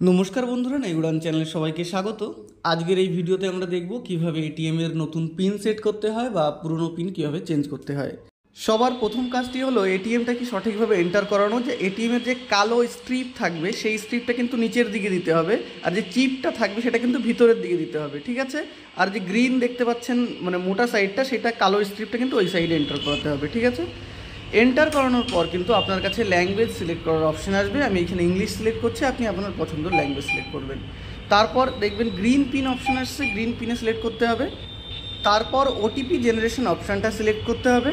নমস্কার বন্ধুরা, নাইগুড়ান চ্যানেলে সবাইকে স্বাগত। আজকের এই ভিডিওতে আমরা দেখব কিভাবে এটিএমের নতুন পিন সেট করতে হয় বা পুরনো পিন কিভাবে চেঞ্জ করতে হয়। সবার প্রথম কাজটি হলো এটিএমটা কি সঠিকভাবে এন্টার করানো। যে এটিএমের যে কালো স্ট্রিপ থাকবে সেই স্ট্রিপটা কিন্তু নিচের দিকে দিতে হবে, আর যে চিপটা থাকবে সেটা কিন্তু ভিতরের দিকে দিতে হবে, ঠিক আছে। আর যে গ্রিন দেখতে পাচ্ছেন মানে মোটা সাইডটা, সেটা কালো স্ট্রিপটা কিন্তু ওই সাইডে এন্টার করাতে হবে, ঠিক আছে। এন্টার করানোর পর কিন্তু আপনার কাছে ল্যাঙ্গুয়েজ সিলেক্ট করার অপশন আসবে। আমি এখানে ইংলিশ সিলেক্ট করছি, আপনি আপনার পছন্দের ল্যাঙ্গুয়েজ সিলেক্ট করবেন। তারপর দেখবেন গ্রিন পিন অপশন আসছে, গ্রিন পিনে সিলেক্ট করতে হবে। তারপর ওটিপি জেনারেশন অপশানটা সিলেক্ট করতে হবে।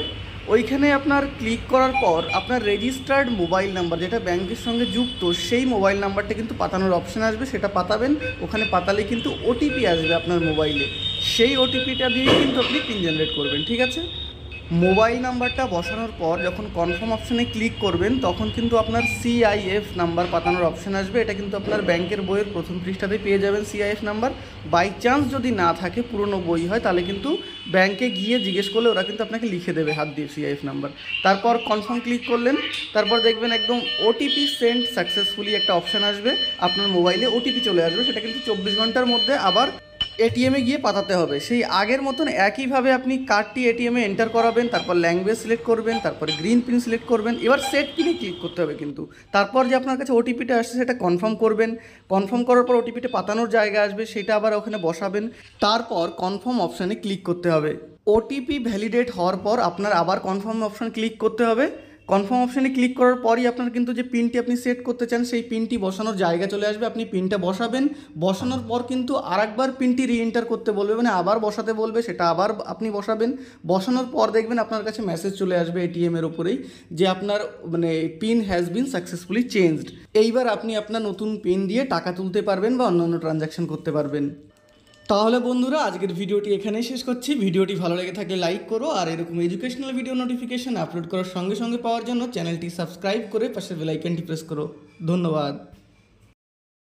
ওইখানে আপনার ক্লিক করার পর আপনার রেজিস্টার্ড মোবাইল নাম্বার যেটা ব্যাংকের সঙ্গে যুক্ত, সেই মোবাইল নাম্বারটা কিন্তু পাতানোর অপশান আসবে, সেটা পাতাবেন। ওখানে পাতালে কিন্তু ওটিপি আসবে আপনার মোবাইলে, সেই ওটিপিটা দিয়ে কিন্তু আপনি পিন জেনারেট করবেন, ঠিক আছে। মোবাইল নাম্বারটা বসানোর পর যখন কনফার্ম অপশানে ক্লিক করবেন তখন কিন্তু আপনার সিআইএফ নাম্বার পাতানোর অপশান আসবে। এটা কিন্তু আপনার ব্যাংকের বইয়ের প্রথম পৃষ্ঠাতেই পেয়ে যাবেন সিআইএফ নাম্বার। বাই চান্স যদি না থাকে, পুরনো বই হয়, তাহলে কিন্তু ব্যাংকে গিয়ে জিজ্ঞেস করলে ওরা কিন্তু আপনাকে লিখে দেবে হাত দিয়ে সিআইএফ নাম্বার। তারপর কনফার্ম ক্লিক করলেন, তারপর দেখবেন একদম ওটিপি সেন্ড সাকসেসফুলি একটা অপশান আসবে, আপনার মোবাইলে ওটিপি চলে আসবে। সেটা কিন্তু 24 ঘন্টার মধ্যে আবার এটিএমে গিয়ে পাঠাতে হবে। সেই আগের মতন একইভাবে আপনি কার্ডটি এটিএমে এন্টার করাবেন, তারপর ল্যাঙ্গুয়েজ সিলেক্ট করবেন, তারপরে গ্রিন পিন সিলেক্ট করবেন। এবার সেট পিনে ক্লিক করতে হবে কিন্তু। তারপর যে আপনার কাছে ওটিপিটা আসছে সেটা কনফার্ম করবেন। কনফার্ম করার পর ওটিপিটা পাতানোর জায়গা আসবে, সেটা আবার ওখানে বসাবেন। তারপর কনফার্ম অপশানে ক্লিক করতে হবে। ওটিপি ভ্যালিডেট হওয়ার পর আপনার আবার কনফার্ম অপশান ক্লিক করতে হবে। কনফার্ম অপশানে ক্লিক করার পরই আপনার কিন্তু যে পিনটি আপনি সেট করতে চান সেই পিনটি বসানোর জায়গা চলে আসবে। আপনি পিনটা বসাবেন, বসানোর পর কিন্তু আরেকবার পিনটি রিএন্টার করতে বলবে, মানে আবার বসাতে বলবে, সেটা আবার আপনি বসাবেন। বসানোর পর দেখবেন আপনার কাছে মেসেজ চলে আসবে এটিএমের ওপরেই যে আপনার মানে pin has been successfully changed. এইবার আপনি আপনার নতুন পিন দিয়ে টাকা তুলতে পারবেন বা অন্যান্য ট্রানজ্যাকশন করতে পারবেন। তাহলে বন্ধুরা, আজকের ভিডিওটি এখানেই শেষ করছি। ভিডিওটি ভালো লেগে থাকলে লাইক করো, আর এরকম এডুকেশনাল ভিডিও নোটিফিকেশন আপলোড করার সঙ্গে সঙ্গে পাওয়ার জন্য চ্যানেলটি সাবস্ক্রাইব করে পাশে বেল আইকনটি প্রেস করো। ধন্যবাদ।